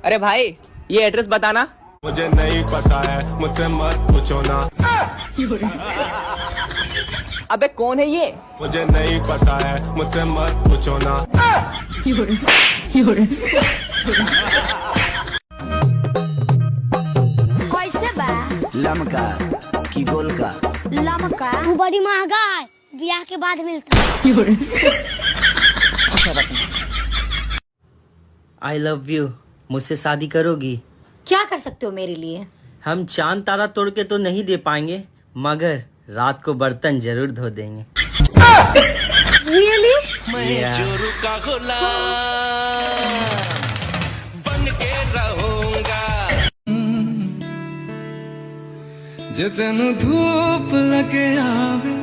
अरे भाई ये एड्रेस बताना। मुझे नहीं पता है, मुझसे मत पूछो ना। अबे कौन है ये? मुझे नहीं पता है, मुझसे मत पूछो ना। कैसे बा? लमका की गोल का? लमका तू बड़ी महंगा है, ब्याह के बाद मिलता है। आई लव यू, मुझसे शादी करोगी? क्या कर सकते हो मेरे लिए? हम चांद तारा तोड़ के तो नहीं दे पाएंगे, मगर रात को बर्तन जरूर धो देंगे। रियली? मैं चोरू का गुलाम बन के रहूंगा। जितनु धूप लगे आवे।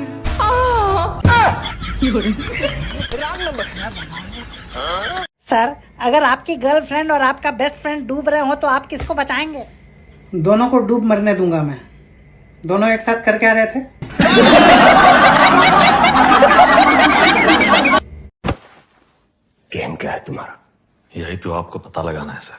सर, अगर आपकी गर्लफ्रेंड और आपका बेस्ट फ्रेंड डूब रहे हो तो आप किसको बचाएंगे? दोनों को डूब मरने दूंगा मैं। दोनों एक साथ कर क्या रहे थे? गेम क्या है तुम्हारा? यही तो आपको पता लगाना है सर।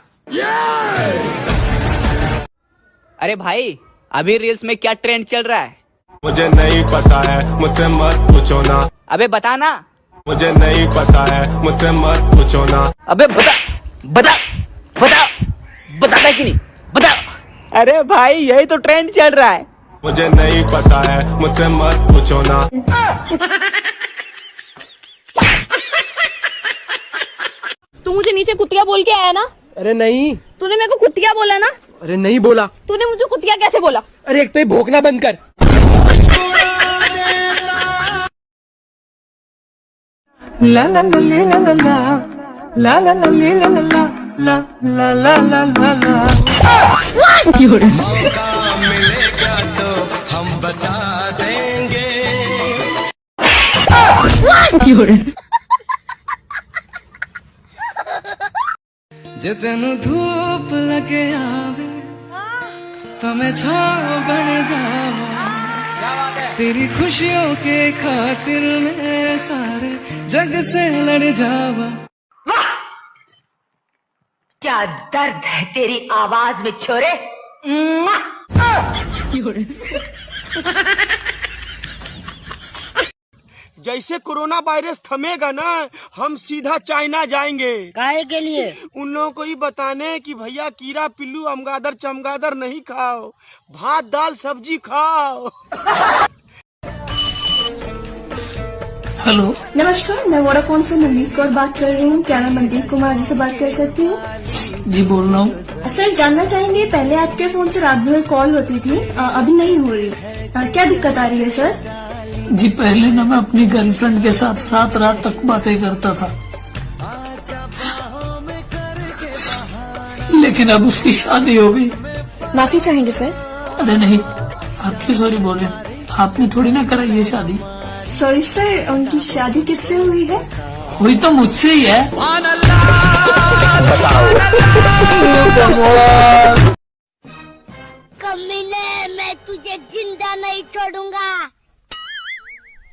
अरे भाई अभी रील्स में क्या ट्रेंड चल रहा है? मुझे नहीं पता है, मुझसे मत पूछो ना। अबे बताना। मुझे नहीं पता है, मुझसे मत पूछो ना। अबे बता बता बता बताना कि नहीं बता। अरे भाई यही तो ट्रेंड चल रहा है। मुझे नहीं पता है, मुझसे मत पूछो ना। तू मुझे नीचे कुतिया बोल के आया ना? अरे नहीं। तूने मेरे को कुतिया बोला ना? अरे नहीं बोला। तूने मुझे कुतिया कैसे बोला? अरे एक तो ये भौंकना बंद कर। ला ला ला ला ला ला ला ला ला ला ला ला ला ला ला ला। मौका मिलेगा तो हम बता देंगे। जितनु धूप लगे आवे हमें छाँव बन जावा। तेरी खुशियों के खातिर मैं सारे जग से लड़ जावा। क्या दर्द है तेरी आवाज में छोरे। जैसे कोरोना वायरस थमेगा ना, हम सीधा चाइना जाएंगे। काहे के लिए? उन लोगों को ही बताने कि भैया कीड़ा पिल्लू अमगादर चमगादर नहीं खाओ, भात दाल सब्जी खाओ। हेलो नमस्कार, मैं वोडाफोन से मनदीप कौर बात कर रही हूँ। क्या मैं मनदीप कुमार जी से बात कर सकती हूँ? जी बोल रहा हूँ। सर जानना चाहेंगे, पहले आपके फोन से रात भर कॉल होती थी, अभी नहीं हो रही, क्या दिक्कत आ रही है सर? जी पहले ना मैं अपनी गर्लफ्रेंड के साथ रात रात तक बातें करता था, लेकिन अब उसकी शादी हो गई। माफी चाहेंगे सर? अरे नहीं, आपकी सॉरी बोले, आपने थोड़ी ना कराई ये शादी। सॉरी सर, उनकी शादी किससे हुई है? हुई तो मुझसे ही है। कमीने, मैं तुझे जिंदा नहीं छोड़ूंगा।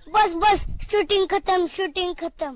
बस बस, शूटिंग खत्म, शूटिंग खत्म।